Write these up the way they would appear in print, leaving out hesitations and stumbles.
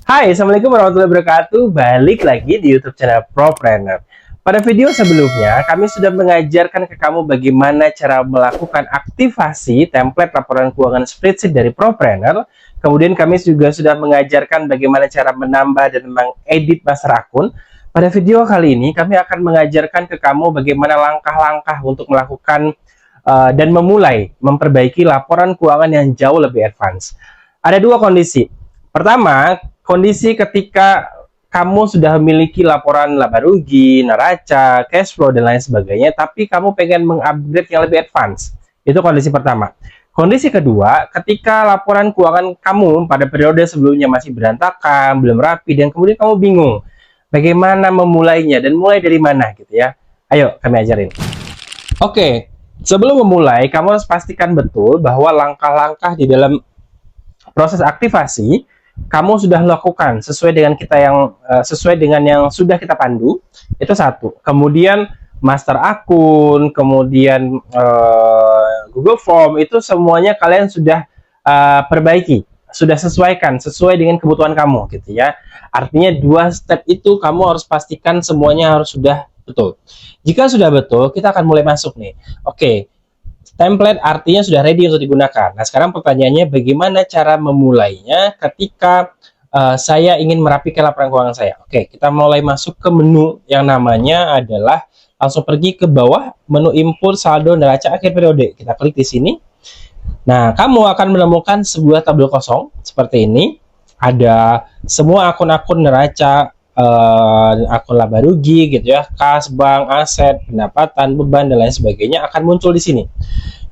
Hai, Assalamualaikum warahmatullahi wabarakatuh. Balik lagi di YouTube channel Propreneur. Pada video sebelumnya, kami sudah mengajarkan ke kamu bagaimana cara melakukan aktivasi template laporan keuangan spreadsheet dari Propreneur. Kemudian kami juga sudah mengajarkan bagaimana cara menambah dan mengedit master akun. Pada video kali ini, kami akan mengajarkan ke kamu bagaimana langkah-langkah untuk melakukan dan memulai memperbaiki laporan keuangan yang jauh lebih advance. Ada dua kondisi. Pertama, kondisi ketika kamu sudah memiliki laporan laba rugi, neraca, cash flow, dan lain sebagainya, tapi kamu pengen mengupgrade yang lebih advance. Itu kondisi pertama. Kondisi kedua, ketika laporan keuangan kamu pada periode sebelumnya masih berantakan, belum rapi, dan kemudian kamu bingung bagaimana memulainya dan mulai dari mana gitu ya. Ayo, kami ajarin. Oke, sebelum memulai, kamu harus pastikan betul bahwa langkah-langkah di dalam proses aktivasi kamu sudah lakukan sesuai dengan yang sudah kita pandu. Itu satu. Kemudian master akun, kemudian Google Form, itu semuanya kalian sudah perbaiki, sudah sesuaikan sesuai dengan kebutuhan kamu gitu ya. Artinya dua step itu kamu harus pastikan semuanya harus sudah betul. Jika sudah betul, kita akan mulai masuk nih. Oke, template artinya sudah ready untuk digunakan. Nah, sekarang pertanyaannya bagaimana cara memulainya ketika saya ingin merapikan laporan keuangan saya. Oke, kita mulai masuk ke menu yang namanya adalah langsung pergi ke bawah, menu input saldo neraca akhir periode. Kita klik di sini. Nah, kamu akan menemukan sebuah tabel kosong seperti ini. Ada semua akun-akun neraca, akun laba rugi gitu ya, kas, bank, aset, pendapatan, beban, dan lain sebagainya akan muncul di sini.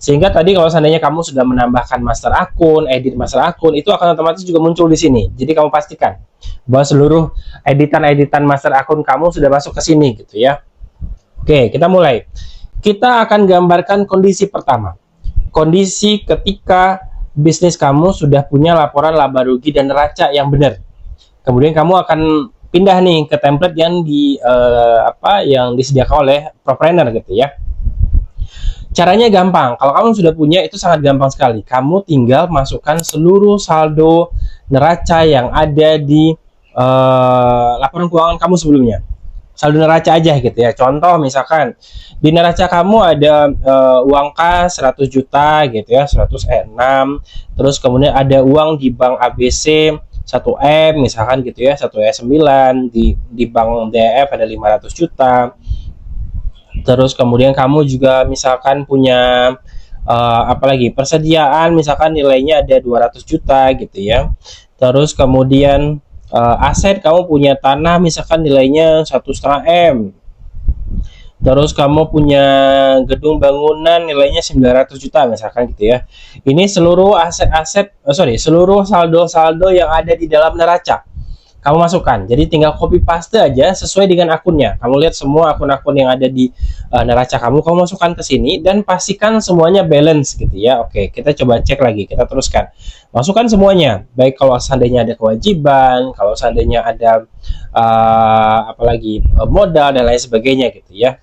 Sehingga tadi kalau seandainya kamu sudah menambahkan master akun, edit master akun, itu akan otomatis juga muncul di sini. Jadi kamu pastikan bahwa seluruh editan-editan master akun kamu sudah masuk ke sini gitu ya. Oke, kita mulai. Kita akan gambarkan kondisi pertama. Kondisi ketika bisnis kamu sudah punya laporan laba rugi dan neraca yang benar. Kemudian kamu akan pindah nih ke template yang yang disediakan oleh Propreneur gitu ya. Caranya gampang. Kalau kamu sudah punya, itu sangat gampang sekali. Kamu tinggal masukkan seluruh saldo neraca yang ada di laporan keuangan kamu sebelumnya. Saldo neraca aja gitu ya. Contoh misalkan di neraca kamu ada uang kas 100 juta gitu ya, 106. Terus kemudian ada uang di bank ABC 1M misalkan gitu ya, 1E9, di bank DF ada 500 juta. Terus kemudian kamu juga misalkan punya apalagi persediaan misalkan nilainya ada 200 juta gitu ya. Terus kemudian aset kamu punya tanah misalkan nilainya 1,5 M. Terus kamu punya gedung bangunan nilainya 900 juta misalkan gitu ya. Ini seluruh seluruh saldo-saldo yang ada di dalam neraca kamu masukkan. Jadi tinggal copy paste aja sesuai dengan akunnya. Kamu lihat semua akun-akun yang ada di neraca kamu masukkan ke sini dan pastikan semuanya balance gitu ya. Oke, kita coba cek lagi, kita teruskan. Masukkan semuanya. Baik kalau seandainya ada kewajiban, kalau seandainya ada modal dan lain sebagainya gitu ya.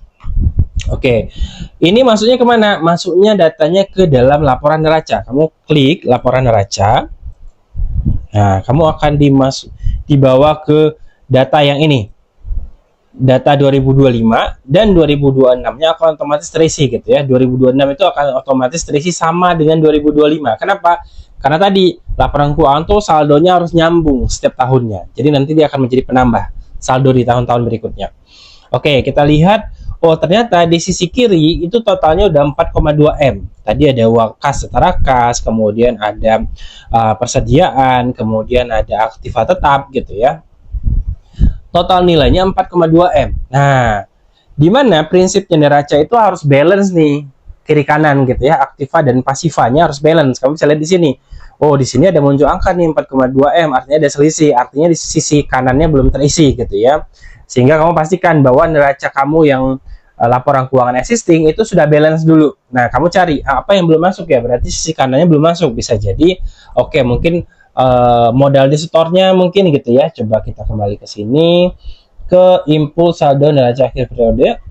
Oke, ini masuknya kemana? Masuknya datanya ke dalam laporan neraca. Kamu klik laporan neraca. Nah, kamu akan dibawa ke data yang ini. Data 2025 dan 2026-nya akan otomatis terisi gitu ya. 2026 itu akan otomatis terisi sama dengan 2025. Kenapa? Karena tadi laporan keuangan tuh saldonya harus nyambung setiap tahunnya. Jadi nanti dia akan menjadi penambah saldo di tahun-tahun berikutnya. Oke, kita lihat. Oh, ternyata di sisi kiri itu totalnya udah 4,2 M. Tadi ada uang kas setara kas, kemudian ada persediaan, kemudian ada aktiva tetap gitu ya. Total nilainya 4,2 M. Nah, di mana prinsipnya neraca itu harus balance nih, kiri kanan gitu ya, aktiva dan pasifanya harus balance. Kamu bisa lihat di sini. Oh, di sini ada muncul angka nih 4,2 M, artinya ada selisih, artinya di sisi kanannya belum terisi gitu ya. Sehingga kamu pastikan bahwa neraca kamu yang laporan keuangan existing itu sudah balance dulu. Nah, kamu cari apa yang belum masuk ya, berarti sisi kanannya belum masuk. Bisa jadi, oke, mungkin modal di store-nya mungkin gitu ya. Coba kita kembali ke sini, ke input saldo neraca akhir periode.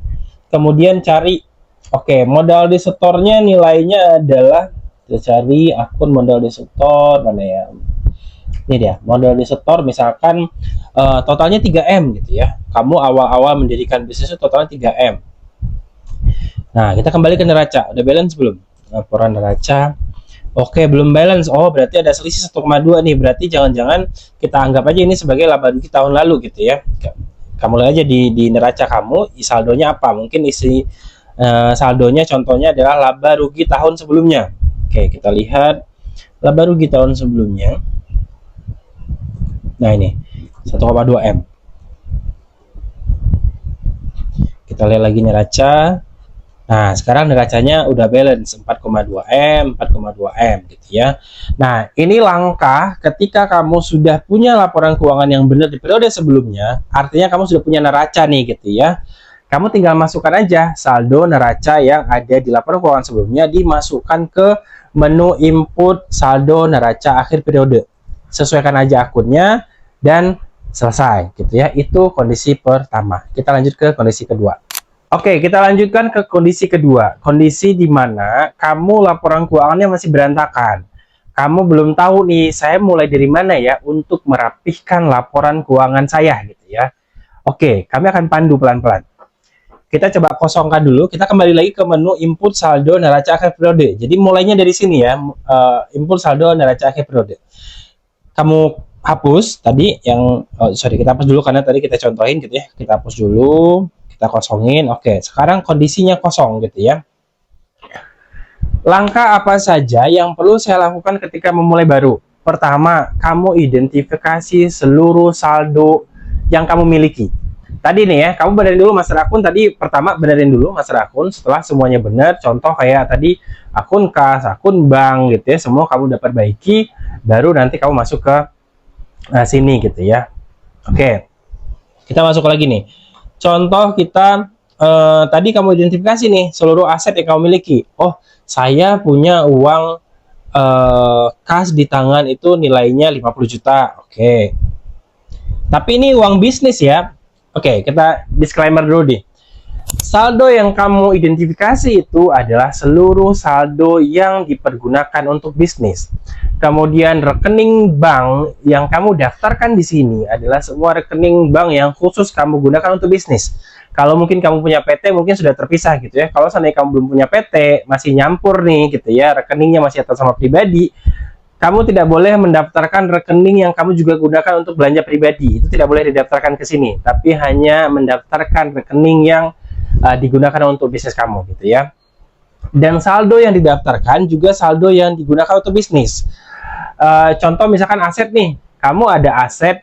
Kemudian cari, oke, modal di store-nya nilainya adalah, kita cari akun modal di store, mana ya? Ini dia, modal di setor misalkan totalnya 3M gitu ya. Kamu awal-awal mendirikan bisnis itu totalnya 3M. Nah, kita kembali ke neraca. Udah balance belum? Laporan neraca. Oke, belum balance. Oh, berarti ada selisih 1,2 nih. Berarti jangan-jangan kita anggap aja ini sebagai laba rugi tahun lalu gitu ya. Kamu lihat aja di neraca kamu, saldonya apa? Mungkin isi saldonya contohnya adalah laba rugi tahun sebelumnya. Oke, kita lihat laba rugi tahun sebelumnya. Nah, ini 1,2 M. Kita lihat lagi neraca. Nah, sekarang neracanya udah balance 4,2 M, 4,2 M gitu ya. Nah, ini langkah ketika kamu sudah punya laporan keuangan yang benar di periode sebelumnya, artinya kamu sudah punya neraca nih gitu ya. Kamu tinggal masukkan aja saldo neraca yang ada di laporan keuangan sebelumnya, dimasukkan ke menu input saldo neraca akhir periode. Sesuaikan aja akunnya dan selesai gitu ya. Itu kondisi pertama. Kita lanjut ke kondisi kedua. Oke, kita lanjutkan ke kondisi kedua. Kondisi di mana kamu laporan keuangannya masih berantakan. Kamu belum tahu nih, saya mulai dari mana ya untuk merapihkan laporan keuangan saya gitu ya. Oke, kami akan pandu pelan-pelan. Kita coba kosongkan dulu. Kita kembali lagi ke menu input saldo neraca akhir periode. Jadi mulainya dari sini ya, input saldo neraca akhir periode. Kamu hapus tadi yang, kita hapus dulu karena tadi kita contohin gitu ya. Kita hapus dulu. Kita kosongin. Oke, sekarang kondisinya kosong gitu ya. Langkah apa saja yang perlu saya lakukan ketika memulai baru? Pertama, kamu identifikasi seluruh saldo yang kamu miliki. Tadi nih ya, kamu benerin dulu master akun. Tadi pertama benerin dulu master akun. Setelah semuanya benar, contoh kayak tadi akun kas, akun bank gitu ya, semua kamu dapat perbaiki, baru nanti kamu masuk ke sini gitu ya. Oke, kita masuk lagi nih. Contoh kita tadi kamu identifikasi nih seluruh aset yang kamu miliki. Oh, saya punya uang kas di tangan itu nilainya 50 juta. Oke. Tapi ini uang bisnis ya. Oke, kita disclaimer dulu nih. Saldo yang kamu identifikasi itu adalah seluruh saldo yang dipergunakan untuk bisnis. Kemudian rekening bank yang kamu daftarkan di sini adalah semua rekening bank yang khusus kamu gunakan untuk bisnis. Kalau mungkin kamu punya PT mungkin sudah terpisah gitu ya. Kalau seandainya kamu belum punya PT, masih nyampur nih gitu ya, rekeningnya masih atas nama pribadi, kamu tidak boleh mendaftarkan rekening yang kamu juga gunakan untuk belanja pribadi. Itu tidak boleh didaftarkan ke sini, tapi hanya mendaftarkan rekening yang digunakan untuk bisnis kamu gitu ya. Dan saldo yang didaftarkan juga saldo yang digunakan untuk bisnis. Contoh misalkan aset nih, kamu ada aset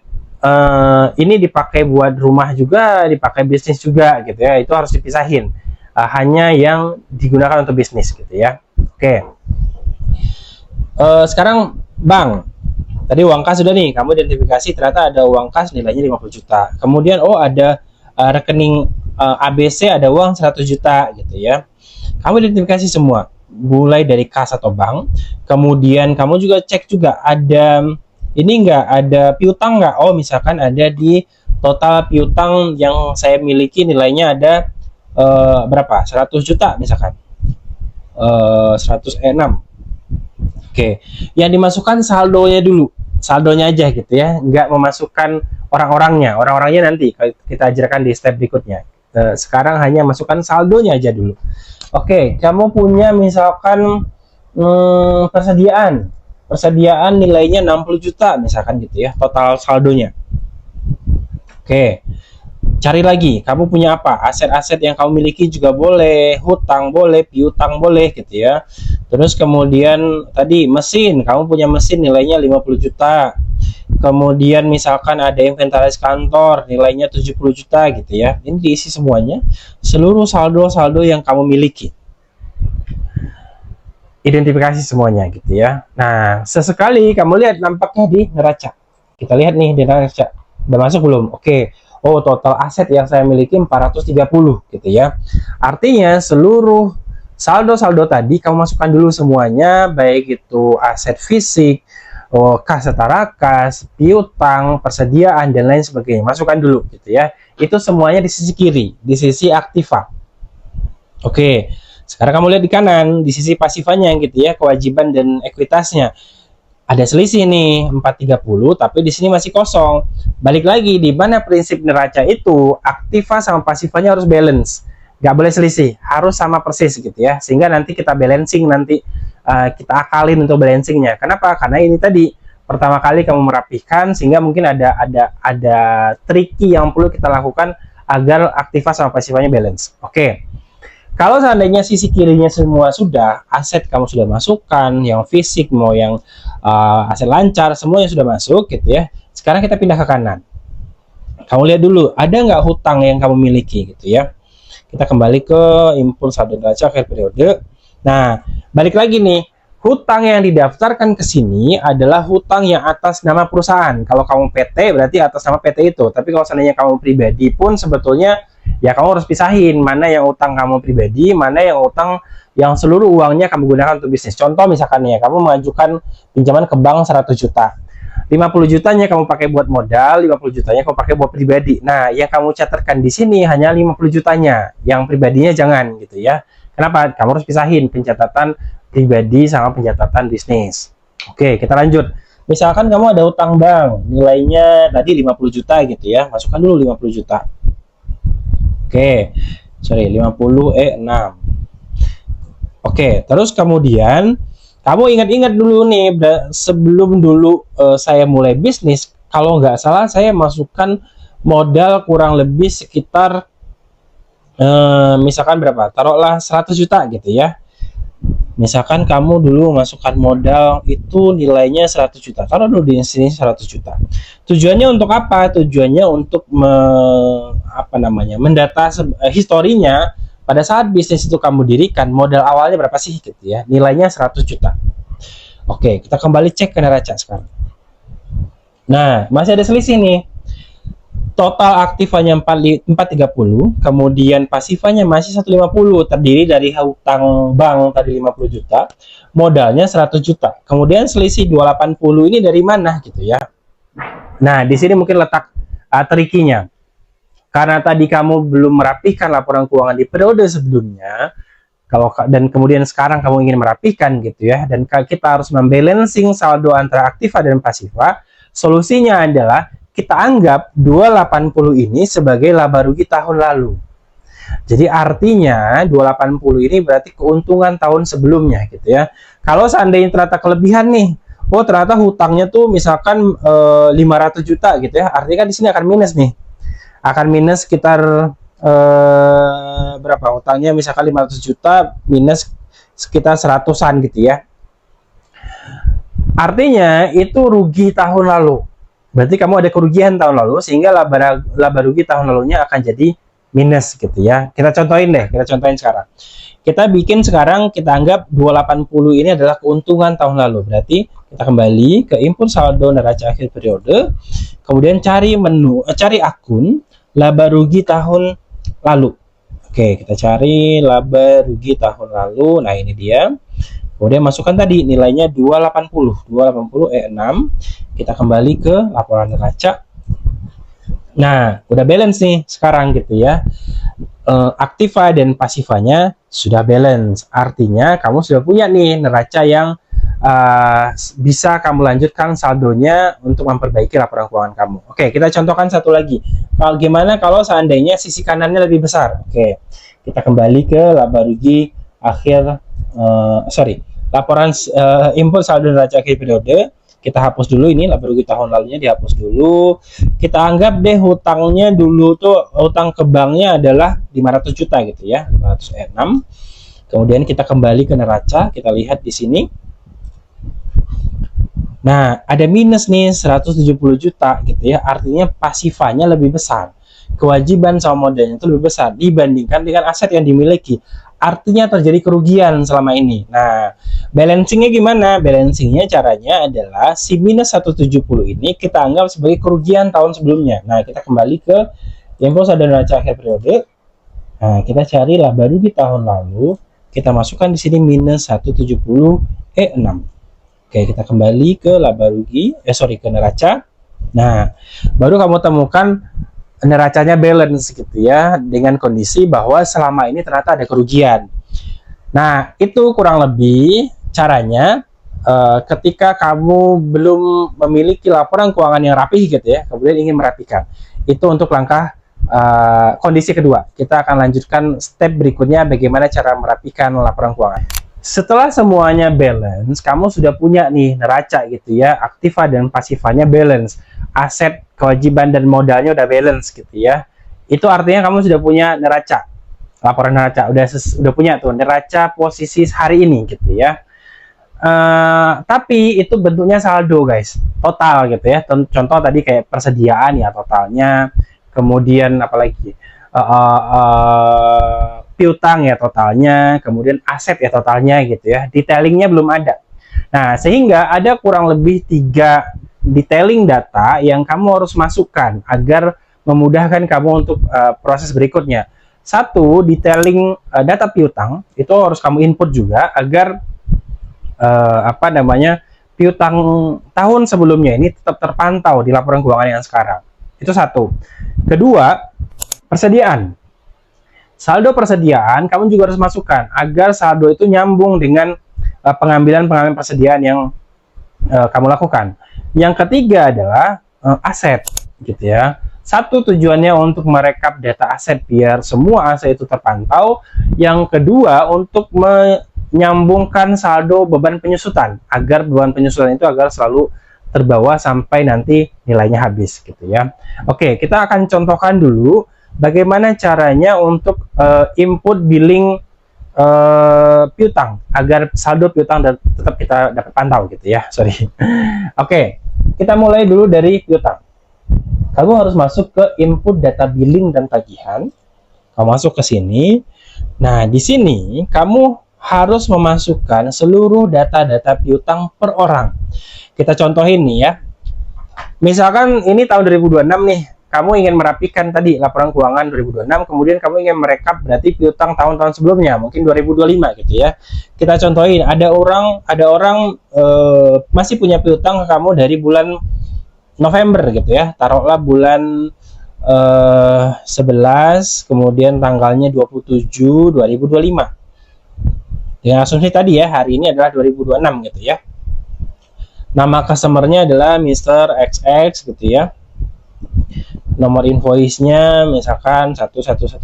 ini dipakai buat rumah juga, dipakai bisnis juga gitu ya. Itu harus dipisahin. Hanya yang digunakan untuk bisnis gitu ya. Oke. Sekarang bank. Tadi uang kas sudah nih, kamu identifikasi ternyata ada uang kas nilainya 50 juta. Kemudian ada rekening ABC ada uang 100 juta gitu ya. Kamu identifikasi semua, mulai dari kas atau bank. Kemudian kamu juga cek juga ada ini enggak, ada piutang enggak? Oh, misalkan ada di total piutang yang saya miliki nilainya ada berapa? 100 juta misalkan. 106. Oke, yang dimasukkan saldonya dulu, saldonya aja gitu ya, nggak memasukkan orang-orangnya nanti kita ajarkan di step berikutnya. Sekarang hanya masukkan saldonya aja dulu. Oke, kamu punya misalkan persediaan nilainya 60 juta misalkan gitu ya, total saldonya. Oke, cari lagi, kamu punya apa? Aset-aset yang kamu miliki juga boleh, hutang boleh, piutang boleh gitu ya. Terus kemudian tadi mesin, kamu punya mesin nilainya 50 juta. Kemudian misalkan ada inventaris kantor nilainya 70 juta gitu ya. Ini diisi semuanya, seluruh saldo-saldo yang kamu miliki. Identifikasi semuanya gitu ya. Nah, sesekali kamu lihat nampaknya di neraca. Kita lihat nih di neraca. Udah masuk belum? Oke. Oh, total aset yang saya miliki 430 gitu ya. Artinya seluruh saldo-saldo tadi kamu masukkan dulu semuanya, baik itu aset fisik, kas setara kas, piutang, persediaan dan lain sebagainya. Masukkan dulu gitu ya. Itu semuanya di sisi kiri, di sisi aktiva. Oke. Sekarang kamu lihat di kanan, di sisi pasifannya gitu ya, kewajiban dan ekuitasnya. ada selisih nih 430, tapi di sini masih kosong. Balik lagi, di mana prinsip neraca itu aktiva sama pasifanya harus balance, nggak boleh selisih, harus sama persis gitu ya, sehingga nanti kita balancing, nanti kita akalin untuk balancingnya. Kenapa? Karena ini tadi pertama kali kamu merapihkan, sehingga mungkin ada tricky yang perlu kita lakukan agar aktiva sama pasifanya balance. Oke. Kalau seandainya sisi kirinya semua sudah, aset kamu sudah masukkan, yang fisik mau yang aset lancar, semuanya sudah masuk gitu ya. Sekarang kita pindah ke kanan. Kamu lihat dulu, ada nggak hutang yang kamu miliki gitu ya. Kita kembali ke impuls saldo neraca akhir periode. Nah, balik lagi nih, hutang yang didaftarkan ke sini adalah hutang yang atas nama perusahaan. Kalau kamu PT berarti atas nama PT itu. Tapi kalau seandainya kamu pribadi pun sebetulnya ya kamu harus pisahin mana yang utang kamu pribadi, mana yang utang yang seluruh uangnya kamu gunakan untuk bisnis. Contoh misalkan ya, kamu mengajukan pinjaman ke bank 100 juta. 50 jutanya kamu pakai buat modal, 50 jutanya kamu pakai buat pribadi. Nah, yang kamu catatkan di sini hanya 50 jutanya, yang pribadinya jangan gitu ya. Kenapa? Kamu harus pisahin pencatatan pribadi sama pencatatan bisnis. Oke, kita lanjut. Misalkan kamu ada utang bank, nilainya tadi 50 juta gitu ya. Masukkan dulu 50 juta. Oke, sorry 50E6. Oke, terus kemudian kamu ingat-ingat dulu nih, sebelum dulu saya mulai bisnis, kalau nggak salah saya masukkan modal kurang lebih sekitar misalkan berapa? Taruhlah 100 juta gitu ya. Misalkan kamu dulu masukkan modal itu nilainya 100 juta. Taruh dulu di sini 100 juta. Tujuannya untuk apa? Tujuannya untuk mendata historinya pada saat bisnis itu kamu dirikan, modal awalnya berapa sih gitu ya. Nilainya 100 juta. Oke, kita kembali cek ke neraca sekarang. Nah, masih ada selisih nih. Total aktifanya 430, kemudian pasifanya masih 150, terdiri dari hutang bank tadi 50 juta, modalnya 100 juta. Kemudian selisih 280 ini dari mana gitu ya. Nah, di sini mungkin letak trikinya. Karena tadi kamu belum merapihkan laporan keuangan di periode sebelumnya, dan kemudian sekarang kamu ingin merapihkan gitu ya, dan kita harus membalancing saldo antara aktiva dan pasiva. Solusinya adalah kita anggap 280 ini sebagai laba rugi tahun lalu. Jadi artinya 280 ini berarti keuntungan tahun sebelumnya gitu ya. Kalau seandainya ternyata kelebihan nih, oh ternyata hutangnya tuh misalkan 500 juta gitu ya, artinya kan di sini akan minus nih. Akan minus sekitar berapa hutangnya, misalkan 500 juta minus sekitar 100-an gitu ya. Artinya itu rugi tahun lalu. Berarti kamu ada kerugian tahun lalu, sehingga laba rugi tahun lalunya akan jadi minus gitu ya. Kita contohin sekarang. Kita bikin sekarang, kita anggap 280 ini adalah keuntungan tahun lalu. Berarti kita kembali ke impuls saldo neraca akhir periode, kemudian cari akun laba rugi tahun lalu. Oke, kita cari laba rugi tahun lalu. Nah, ini dia. Kemudian masukkan tadi nilainya 280 E6. Kita kembali ke laporan neraca. Nah, udah balance nih sekarang gitu ya. Aktiva dan pasifanya sudah balance. Artinya kamu sudah punya nih neraca yang bisa kamu lanjutkan saldonya untuk memperbaiki laporan keuangan kamu. Oke, kita contohkan satu lagi. Gimana kalau seandainya sisi kanannya lebih besar? Oke, kita kembali ke laba rugi akhir laporan impuls saldo neraca akhir periode. Kita hapus dulu ini laba rugi tahun lalunya, dihapus dulu. Kita anggap deh hutangnya dulu tuh, hutang ke banknya adalah 500 juta gitu ya, 500E6. Kemudian kita kembali ke neraca, kita lihat di sini. Nah, ada minus nih 170 juta gitu ya. Artinya pasifanya lebih besar. Kewajiban sama modalnya itu lebih besar dibandingkan dengan aset yang dimiliki. Artinya terjadi kerugian selama ini. Nah, balancingnya gimana? Balancingnya caranya adalah si minus 170 ini kita anggap sebagai kerugian tahun sebelumnya. Nah, kita kembali ke impuls saldo neraca akhir periode. Nah, kita cari laba rugi tahun lalu. Kita masukkan di sini minus 170 E6. Oke, kita kembali ke laba rugi, ke neraca. Nah, baru kamu temukan neracanya balance gitu ya, dengan kondisi bahwa selama ini ternyata ada kerugian. Nah, itu kurang lebih caranya ketika kamu belum memiliki laporan keuangan yang rapi gitu ya, kemudian ingin merapikan. Itu untuk langkah kondisi kedua. Kita akan lanjutkan step berikutnya bagaimana cara merapikan laporan keuangan. Setelah semuanya balance, kamu sudah punya nih neraca gitu ya, aktiva dan pasifanya balance, aset, kewajiban dan modalnya udah balance gitu ya. Itu artinya kamu sudah punya neraca, laporan neraca, udah punya tuh neraca posisi hari ini gitu ya. Tapi itu bentuknya saldo guys, total gitu ya. Contoh tadi kayak persediaan ya totalnya, kemudian apalagi piutang ya totalnya, kemudian aset ya totalnya gitu ya. Detailingnya belum ada. Nah, sehingga ada kurang lebih 3 detailing data yang kamu harus masukkan agar memudahkan kamu untuk proses berikutnya. Satu, detailing data piutang itu harus kamu input juga agar piutang tahun sebelumnya ini tetap terpantau di laporan keuangan yang sekarang. Itu satu. Kedua, persediaan. Saldo persediaan kamu juga harus masukkan agar saldo itu nyambung dengan pengambilan persediaan yang kamu lakukan. Yang ketiga adalah aset, gitu ya. Satu, tujuannya untuk merekap data aset biar semua aset itu terpantau. Yang kedua, untuk menyambungkan saldo beban penyusutan agar beban penyusutan itu agar selalu terbawa sampai nanti nilainya habis, gitu ya. Oke, kita akan contohkan dulu bagaimana caranya untuk input billing piutang agar saldo piutang tetap kita dapat pantau gitu ya. Sorry. Oke, kita mulai dulu dari piutang. Kamu harus masuk ke input data billing dan tagihan. Kamu masuk ke sini. Nah, di sini kamu harus memasukkan seluruh data-data piutang per orang. Kita contohin nih ya. Misalkan ini tahun 2026 nih, kamu ingin merapikan tadi laporan keuangan 2026, kemudian kamu ingin merekap berarti piutang tahun-tahun sebelumnya, mungkin 2025 gitu ya. Kita contohin, ada orang masih punya piutang ke kamu dari bulan November gitu ya. Taruhlah bulan 11, kemudian tanggalnya 27 2025. Dengan asumsi tadi ya, hari ini adalah 2026 gitu ya. Nama customer-nya adalah Mr. XX gitu ya. Nomor invoice-nya misalkan 1111,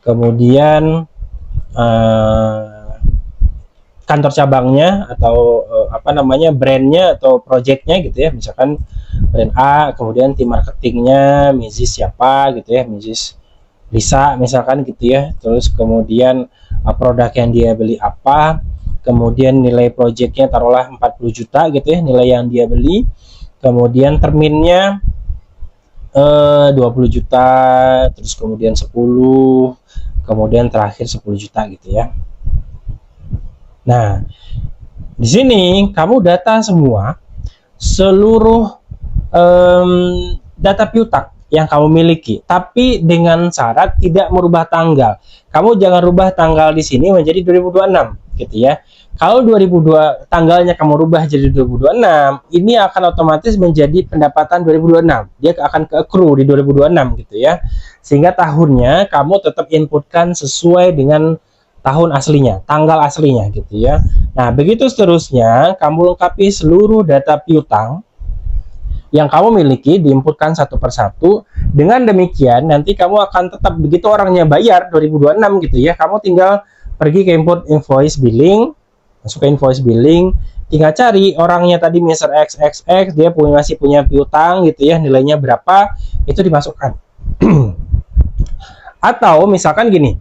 kemudian kantor cabangnya atau brandnya atau projectnya gitu ya, misalkan brand A, kemudian tim marketingnya Mrs. siapa gitu ya, Mrs. Lisa misalkan gitu ya, terus kemudian produk yang dia beli apa, kemudian nilai projectnya taruhlah 40 juta gitu ya, nilai yang dia beli, kemudian terminnya 20 juta, terus kemudian 10, kemudian terakhir 10 juta gitu ya. Nah, di sini kamu data semua seluruh data piutang yang kamu miliki, tapi dengan syarat tidak merubah tanggal. Kamu jangan rubah tanggal di sini menjadi 2026 gitu ya. Kalau 2002 tanggalnya kamu rubah jadi 2026, ini akan otomatis menjadi pendapatan 2026. Dia akan ke-accrue di 2026 gitu ya. Sehingga tahunnya kamu tetap inputkan sesuai dengan tahun aslinya, tanggal aslinya gitu ya. Nah, begitu seterusnya kamu lengkapi seluruh data piutang yang kamu miliki, diinputkan satu persatu. Dengan demikian nanti kamu akan tetap, begitu orangnya bayar 2026 gitu ya, kamu tinggal pergi ke input invoice billing, masuk ke invoice billing, tinggal cari orangnya tadi Mr. XXX, dia masih punya piutang gitu ya, nilainya berapa, itu dimasukkan. Atau misalkan gini,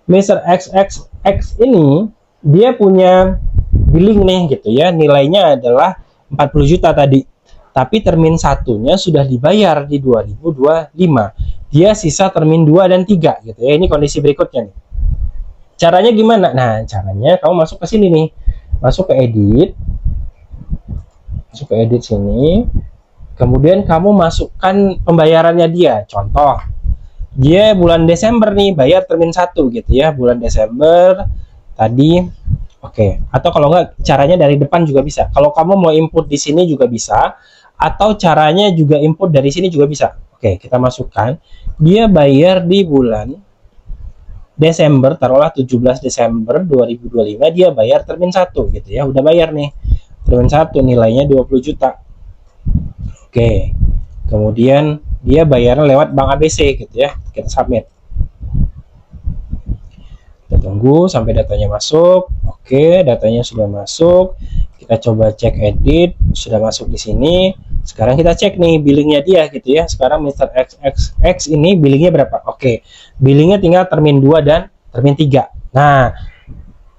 Mr. XXX ini dia punya billing nih gitu ya, nilainya adalah 40 juta tadi, tapi termin satunya sudah dibayar di 2025, dia sisa termin 2 dan 3 gitu ya. Ini kondisi berikutnya nih. Caranya gimana? Nah, caranya kamu masuk ke sini nih, masuk ke edit, sini, kemudian kamu masukkan pembayarannya dia. Contoh, dia bulan Desember nih, bayar termin 1 gitu ya, bulan Desember tadi. Oke, atau kalau enggak caranya dari depan juga bisa. Kalau kamu mau input di sini juga bisa, atau caranya juga input dari sini juga bisa. Oke, kita masukkan. Dia bayar di bulan Desember, taruhlah 17 Desember 2025 dia bayar termin 1 gitu ya. Udah bayar nih. Termin 1 nilainya 20 juta. Oke. Kemudian dia bayarnya lewat Bank ABC gitu ya. Kita submit. Kita tunggu sampai datanya masuk. Oke, datanya sudah masuk. Kita coba cek edit, sudah masuk di sini. Sekarang kita cek nih billingnya dia gitu ya. Sekarang Mr. XXX ini billingnya berapa? Oke, billingnya tinggal termin 2 dan termin 3. Nah,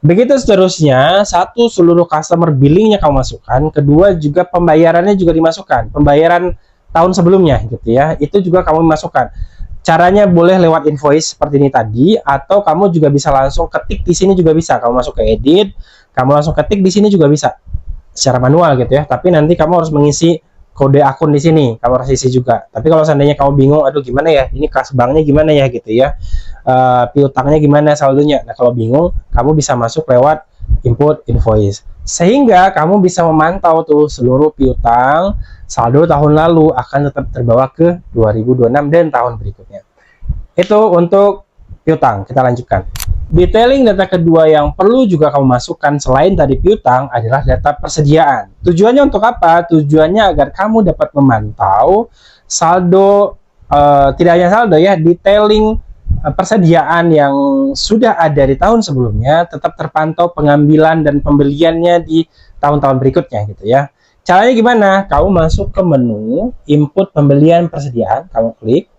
begitu seterusnya. Satu, seluruh customer billingnya kamu masukkan. Kedua, juga pembayarannya juga dimasukkan. Pembayaran tahun sebelumnya gitu ya. Itu juga kamu masukkan. Caranya boleh lewat invoice seperti ini tadi, atau kamu juga bisa langsung ketik di sini juga bisa. Kamu masuk ke edit, kamu langsung ketik di sini juga bisa. Secara manual gitu ya. Tapi nanti kamu harus mengisi kode akun di sini, kamu harus isi juga. Tapi kalau seandainya kamu bingung, aduh gimana ya, ini kas banknya gimana ya gitu ya, piutangnya gimana, saldonya. Nah kalau bingung, kamu bisa masuk lewat input invoice, sehingga kamu bisa memantau tuh seluruh piutang saldo tahun lalu akan tetap terbawa ke 2026 dan tahun berikutnya. Itu untuk piutang. Kita lanjutkan. Detailing data kedua yang perlu juga kamu masukkan selain tadi piutang adalah data persediaan. Tujuannya untuk apa? Tujuannya agar kamu dapat memantau saldo, tidak hanya saldo ya, detailing persediaan yang sudah ada di tahun sebelumnya tetap terpantau pengambilan dan pembeliannya di tahun-tahun berikutnya gitu ya. Caranya gimana? Kamu masuk ke menu input pembelian persediaan, kamu klik.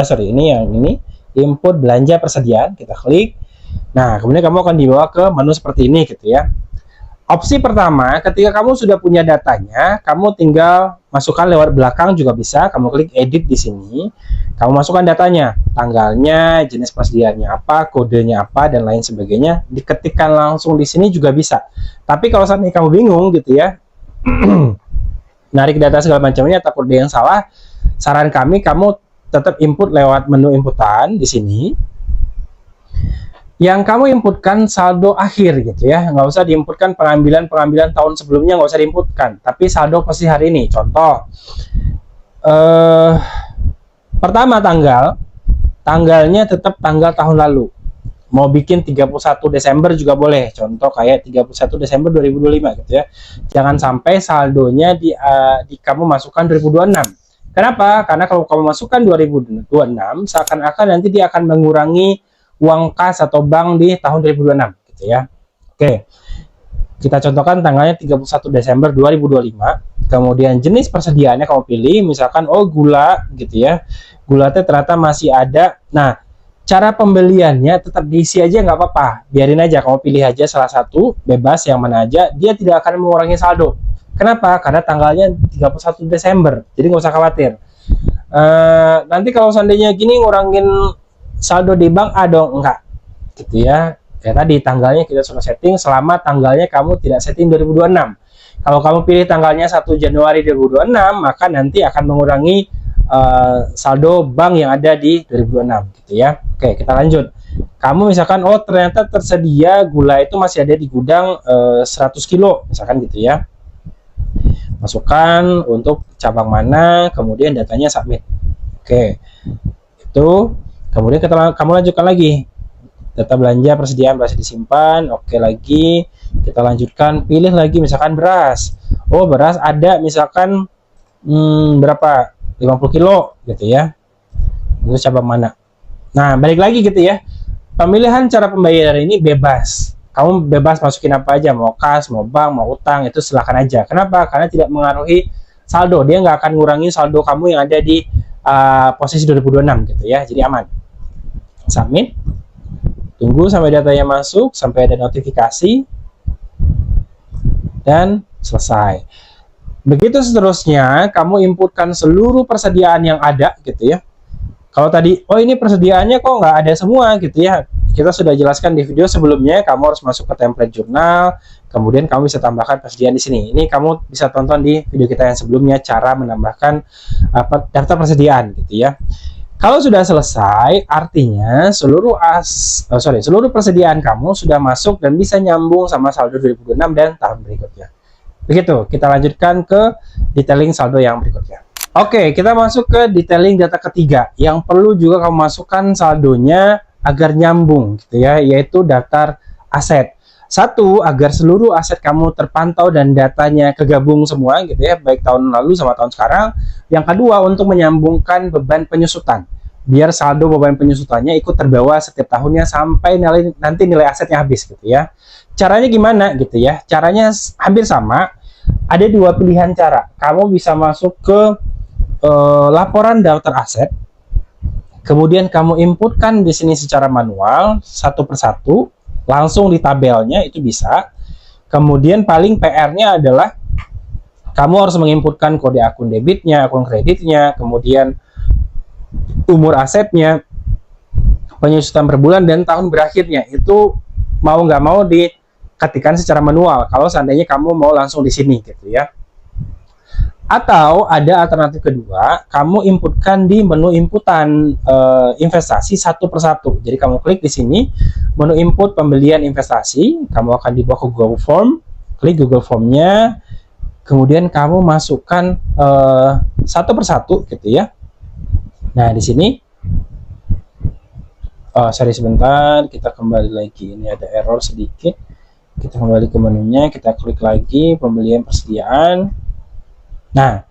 Ini yang ini, input belanja persediaan, kita klik. Nah, kemudian kamu akan dibawa ke menu seperti ini gitu ya. Opsi pertama, ketika kamu sudah punya datanya, kamu tinggal masukkan lewat belakang juga bisa. Kamu klik edit di sini, kamu masukkan datanya, tanggalnya, jenis persediaannya apa, kodenya apa, dan lain sebagainya. Diketikkan langsung di sini juga bisa. Tapi kalau saat ini kamu bingung gitu ya, narik data segala macamnya atau kode yang salah, saran kami kamu tetap input lewat menu inputan di sini. Yang kamu inputkan saldo akhir gitu ya, nggak usah diinputkan pengambilan tahun sebelumnya, nggak usah diinputkan, tapi saldo pasti hari ini. Contoh, pertama tanggalnya tetap tanggal tahun lalu. Mau bikin 31 Desember juga boleh, contoh kayak 31 Desember 2025 gitu ya. Jangan sampai saldonya di kamu masukkan 2026. Kenapa? Karena kalau kamu masukkan 2026, seakan-akan nanti dia akan mengurangi uang kas atau bank di tahun 2026 gitu ya. Oke. Kita contohkan tanggalnya 31 Desember 2025. Kemudian jenis persediaannya kamu pilih, misalkan gula gitu ya. Gula teh ternyata masih ada. Nah, cara pembeliannya tetap diisi aja nggak apa-apa. Biarin aja, kamu pilih aja salah satu, bebas yang mana aja, dia tidak akan mengurangi saldo. Kenapa? Karena tanggalnya 31 Desember. Jadi nggak usah khawatir. Nanti kalau seandainya gini ngurangin saldo di bank, dong, enggak gitu ya. Kayak tadi tanggalnya kita sudah setting, selama tanggalnya kamu tidak setting 2026. Kalau kamu pilih tanggalnya 1 Januari 2026, maka nanti akan mengurangi saldo bank yang ada di 2026 gitu ya. Oke, kita lanjut. Kamu misalkan ternyata tersedia gula itu masih ada di gudang 100 kilo misalkan gitu ya. Masukkan untuk cabang mana, kemudian datanya submit. Oke, itu. Kemudian kamu lanjutkan lagi. Data belanja persediaan masih disimpan. Oke lagi. Kita lanjutkan. Pilih lagi misalkan beras. Beras ada misalkan berapa? 50 kilo gitu ya. Itu cabang mana. Nah, balik lagi gitu ya. Pemilihan cara pembayaran ini bebas. Kamu bebas masukin apa aja. Mau kas, mau bank, mau utang. Itu silakan aja. Kenapa? Karena tidak mengaruhi saldo. Dia nggak akan ngurangi saldo kamu yang ada di posisi 2026 gitu ya. Jadi aman. Submit, tunggu sampai datanya masuk, sampai ada notifikasi, dan selesai. Begitu seterusnya, kamu inputkan seluruh persediaan yang ada gitu ya. Kalau tadi, ini persediaannya kok nggak ada semua gitu ya. Kita sudah jelaskan di video sebelumnya, kamu harus masuk ke template jurnal, kemudian kamu bisa tambahkan persediaan di sini. Ini kamu bisa tonton di video kita yang sebelumnya, cara menambahkan daftar persediaan gitu ya. Kalau sudah selesai, artinya seluruh persediaan kamu sudah masuk dan bisa nyambung sama saldo 2026 dan tahun berikutnya. Begitu, kita lanjutkan ke detailing saldo yang berikutnya. Oke, kita masuk ke detailing data ketiga. Yang perlu juga kamu masukkan saldonya agar nyambung gitu ya, yaitu daftar aset. Satu, agar seluruh aset kamu terpantau dan datanya kegabung semua gitu ya, baik tahun lalu sama tahun sekarang. Yang kedua, untuk menyambungkan beban penyusutan, biar saldo beban penyusutannya ikut terbawa setiap tahunnya sampai nanti nilai asetnya habis gitu ya. Caranya gimana gitu ya? Caranya hampir sama. Ada dua pilihan cara. Kamu bisa masuk ke laporan daftar aset. Kemudian kamu inputkan di sini secara manual satu persatu, langsung di tabelnya itu bisa. Kemudian paling PR-nya adalah kamu harus menginputkan kode akun debitnya, akun kreditnya, kemudian umur asetnya, penyusutan per bulan, dan tahun berakhirnya. Itu mau nggak mau diketikkan secara manual kalau seandainya kamu mau langsung di sini gitu ya. Atau ada alternatif kedua, kamu inputkan di menu inputan investasi satu persatu. Jadi kamu klik di sini, menu input pembelian investasi, kamu akan dibawa ke Google Form, klik Google Form-nya, kemudian kamu masukkan satu persatu gitu ya. Nah di sini, sorry sebentar, kita kembali lagi, ini ada error sedikit. Kita kembali ke menunya, kita klik lagi pembelian persediaan. Nah,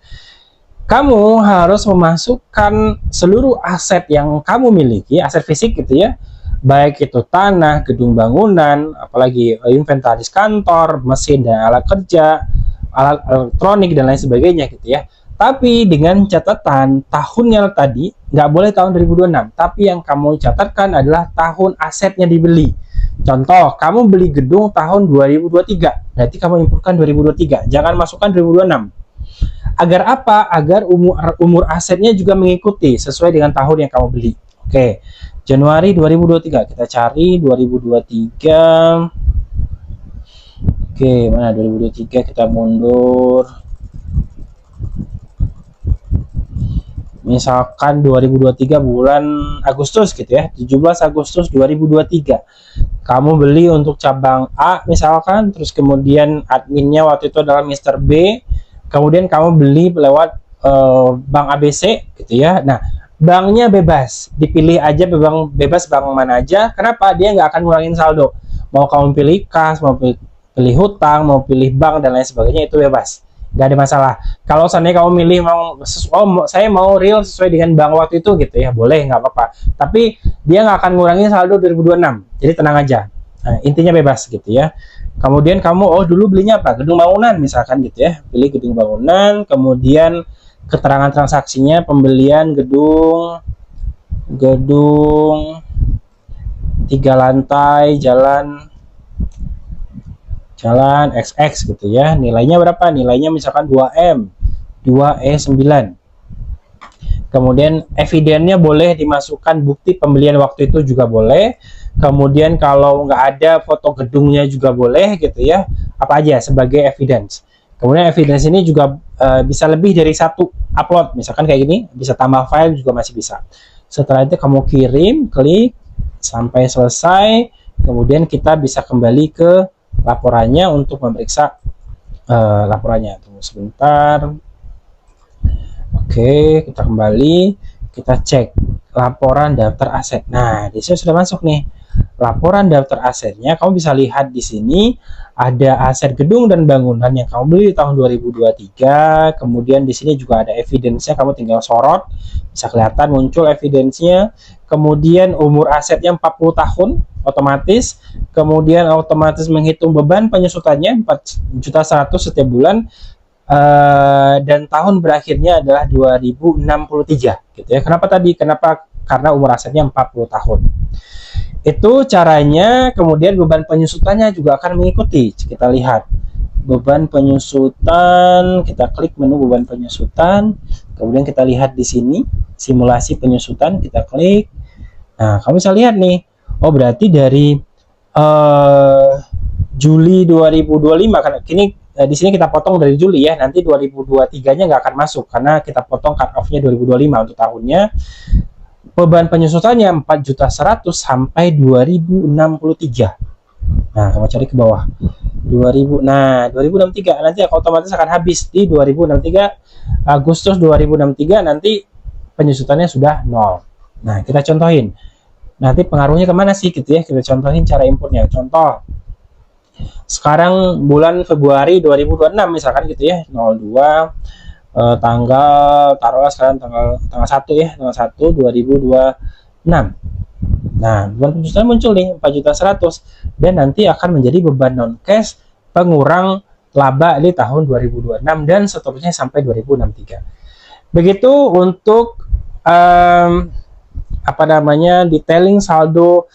kamu harus memasukkan seluruh aset yang kamu miliki, aset fisik gitu ya, baik itu tanah, gedung bangunan, apalagi inventaris kantor, mesin dan alat kerja, alat elektronik dan lain sebagainya gitu ya. Tapi dengan catatan tahunnya tadi nggak boleh tahun 2026, tapi yang kamu catatkan adalah tahun asetnya dibeli. Contoh, kamu beli gedung tahun 2023, berarti kamu inputkan 2023, jangan masukkan 2026. Agar apa? Agar umur asetnya juga mengikuti sesuai dengan tahun yang kamu beli. Oke, Januari 2023, kita cari 2023. Oke, mana 2023, kita mundur. Misalkan 2023 bulan Agustus gitu ya, 17 Agustus 2023. Kamu beli untuk cabang A misalkan, terus kemudian adminnya waktu itu adalah Mr. B. Kemudian kamu beli lewat bank ABC gitu ya. Nah, banknya bebas, dipilih aja bank bebas, bank mana aja. Kenapa? Dia nggak akan ngurangin saldo. Mau kamu pilih kas, mau pilih hutang, mau pilih bank dan lain sebagainya, itu bebas, nggak ada masalah. Kalau seandainya kamu milih saya mau real sesuai dengan bank waktu itu gitu ya, boleh, nggak apa-apa. Tapi dia nggak akan ngurangin saldo 2026, jadi tenang aja. Nah, intinya bebas gitu ya. Kemudian kamu, dulu belinya apa? Gedung bangunan misalkan gitu ya. Pilih gedung bangunan, kemudian keterangan transaksinya pembelian gedung 3 lantai, jalan XX gitu ya. Nilainya berapa? Nilainya misalkan 2M, 2E9. Kemudian evidennya boleh dimasukkan bukti pembelian waktu itu juga boleh. Kemudian kalau nggak ada foto gedungnya juga boleh gitu ya. Apa aja sebagai evidence. Kemudian evidence ini juga bisa lebih dari satu upload. Misalkan kayak gini, bisa tambah file juga masih bisa. Setelah itu kamu kirim, klik sampai selesai. Kemudian kita bisa kembali ke laporannya untuk memeriksa laporannya. Tunggu sebentar. Oke, kita kembali, kita cek laporan daftar aset. Nah, di sini sudah masuk nih. Laporan daftar asetnya, kamu bisa lihat di sini ada aset gedung dan bangunan yang kamu beli di tahun 2023. Kemudian di sini juga ada evidence-nya, kamu tinggal sorot, bisa kelihatan muncul evidence-nya. Kemudian umur asetnya 40 tahun otomatis. Kemudian otomatis menghitung beban penyusutannya 4.100.000 setiap bulan. Dan tahun berakhirnya adalah 2063 gitu ya. Kenapa tadi? Karena umur asetnya 40 tahun. Itu caranya. Kemudian beban penyusutannya juga akan mengikuti. Kita lihat beban penyusutan, kita klik menu beban penyusutan, kemudian kita lihat di sini simulasi penyusutan, kita klik. Nah, kamu bisa lihat nih, berarti dari Juli 2025, karena kini di sini kita potong dari Juli ya, nanti 2023-nya nggak akan masuk karena kita potong cut off-nya 2025 untuk tahunnya. Beban penyusutannya 4.100.000 sampai 2063. Nah, kamu cari ke bawah. 2063 nanti otomatis akan habis di 2063, Agustus 2063 nanti penyusutannya sudah 0. Nah, kita contohin. Nanti pengaruhnya kemana sih gitu ya, kita contohin cara inputnya. Contoh, sekarang bulan Februari 2026 misalkan gitu ya, 02 tanggal, taruhlah sekarang tanggal 1 ya, tanggal 1 2026. Nah, beban penjualan muncul nih 4.100.000 dan nanti akan menjadi beban non cash pengurang laba di tahun 2026 dan seterusnya sampai 2063. Begitu untuk apa namanya, detailing saldo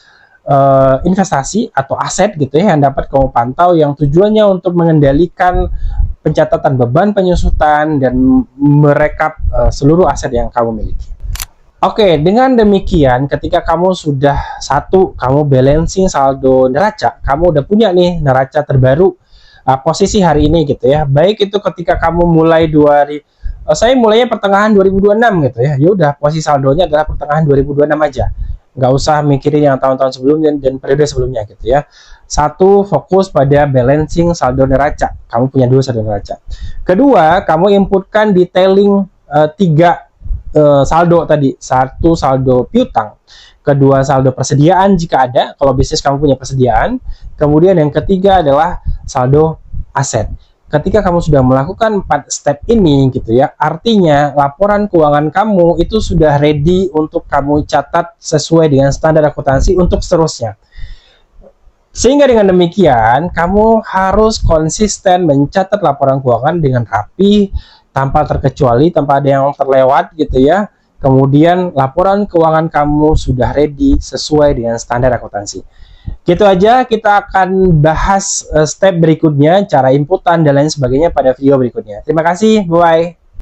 investasi atau aset gitu ya yang dapat kamu pantau, yang tujuannya untuk mengendalikan pencatatan beban penyusutan dan merekap seluruh aset yang kamu miliki. Oke, dengan demikian ketika kamu sudah kamu balancing saldo neraca, kamu udah punya nih neraca terbaru posisi hari ini gitu ya. Baik itu ketika kamu mulai saya mulainya pertengahan 2026 gitu ya. Ya udah, posisi saldonya adalah pertengahan 2026 aja. Nggak usah mikirin yang tahun-tahun sebelumnya dan periode sebelumnya gitu ya. Satu, fokus pada balancing saldo neraca. Kamu punya dulu saldo neraca. Kedua, kamu inputkan detailing tiga saldo tadi. Satu, saldo piutang. Kedua, saldo persediaan jika ada, kalau bisnis kamu punya persediaan. Kemudian yang ketiga adalah saldo aset. Ketika kamu sudah melakukan 4 step ini gitu ya, artinya laporan keuangan kamu itu sudah ready untuk kamu catat sesuai dengan standar akuntansi untuk seterusnya. Sehingga dengan demikian, kamu harus konsisten mencatat laporan keuangan dengan rapi, tanpa terkecuali, tanpa ada yang terlewat gitu ya. Kemudian laporan keuangan kamu sudah ready sesuai dengan standar akuntansi. Gitu aja, kita akan bahas step berikutnya, cara inputan dan lain sebagainya pada video berikutnya. Terima kasih, bye.